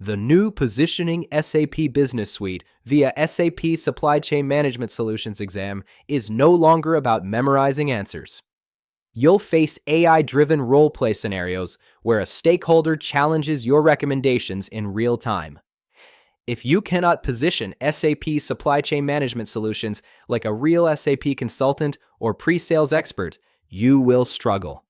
The new Positioning SAP Business Suite via SAP Supply Chain Management Solutions exam is no longer about memorizing answers. You'll face AI-driven role-play scenarios where a stakeholder challenges your recommendations in real time. If you cannot position SAP Supply Chain Management Solutions like a real SAP consultant or pre-sales expert, you will struggle.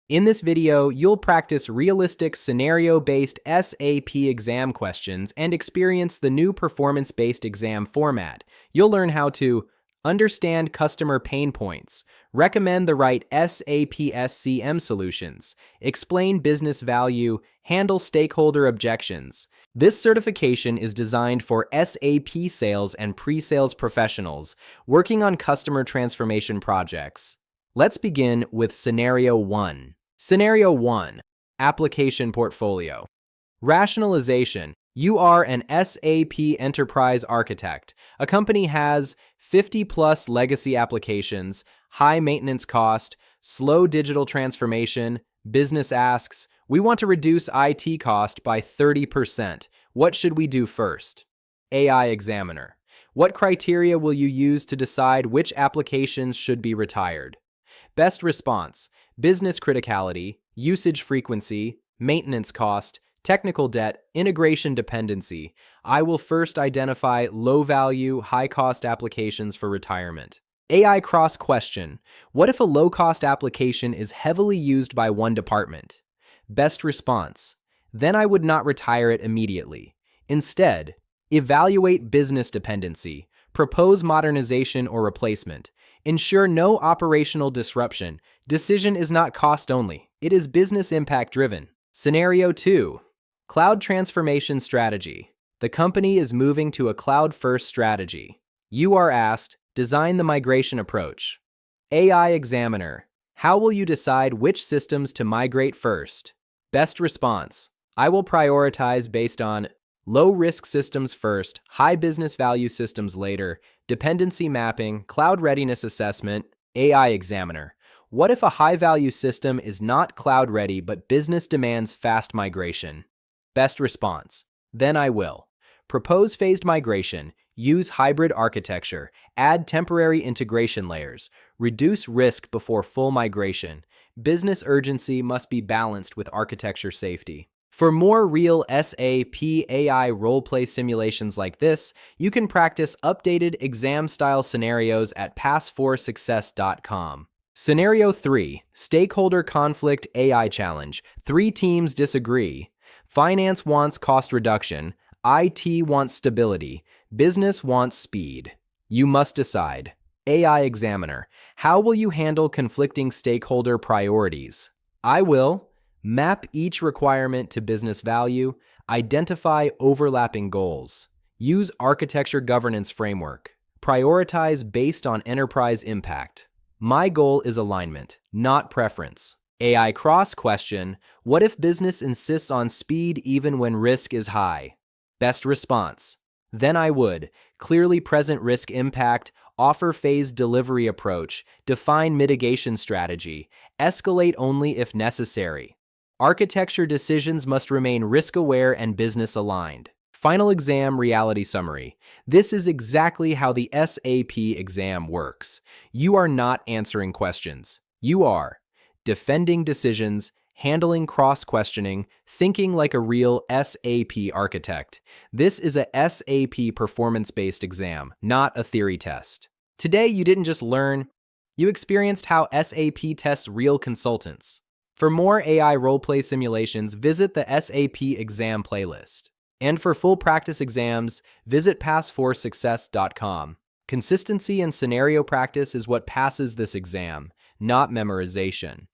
In this video, you'll practice realistic scenario-based SAP exam questions and experience the new performance-based exam format. You'll learn how to understand customer pain points, recommend the right SAP SCM solutions, explain business value, handle stakeholder objections. This certification is designed for SAP sales and pre-sales professionals working on customer transformation projects. Let's begin with Scenario 1. Scenario 1. Application Portfolio. Rationalization. You are an SAP enterprise architect. A company has 50-plus legacy applications, high maintenance cost, slow digital transformation. Business asks, we want to reduce IT cost by 30%. What should we do first? AI Examiner. What criteria will you use to decide which applications should be retired? Best response: business criticality, usage frequency, maintenance cost, technical debt, integration dependency. I will first identify low-value, high-cost applications for retirement. AI cross-question. What if a low-cost application is heavily used by one department? Best response: then I would not retire it immediately. Instead, evaluate business dependency, propose modernization or replacement, ensure no operational disruption. Decision is not cost only, it is business impact driven. Scenario 2. Cloud transformation strategy. The company is moving to a cloud-first strategy. You are asked, design the migration approach. AI Examiner. How will you decide which systems to migrate first? Best response: I will prioritize based on low-risk systems first, high business value systems later, dependency mapping, cloud readiness assessment. AI Examiner. What if a high-value system is not cloud-ready but business demands fast migration? Best response: then I will propose phased migration, use hybrid architecture, add temporary integration layers, reduce risk before full migration. Business urgency must be balanced with architecture safety. For more real SAP AI role-play simulations like this, you can practice updated exam-style scenarios at pass4success.com. Scenario 3. Stakeholder Conflict AI Challenge. 3 teams disagree. Finance wants cost reduction. IT wants stability. Business wants speed. You must decide. AI Examiner. How will you handle conflicting stakeholder priorities? I will map each requirement to business value, identify overlapping goals, use architecture governance framework, prioritize based on enterprise impact. My goal is alignment, not preference. AI cross-question. What if business insists on speed even when risk is high? Best response: then I would clearly present risk impact, offer phased delivery approach, define mitigation strategy, escalate only if necessary. Architecture decisions must remain risk-aware and business-aligned. Final exam reality summary. This is exactly how the SAP exam works. You are not answering questions. You are defending decisions, handling cross-questioning, thinking like a real SAP architect. This is a SAP performance-based exam, not a theory test. Today, you didn't just learn, you experienced how SAP tests real consultants. For more AI role-play simulations, visit the SAP exam playlist. And for full practice exams, visit pass4success.com. Consistency and scenario practice is what passes this exam, not memorization.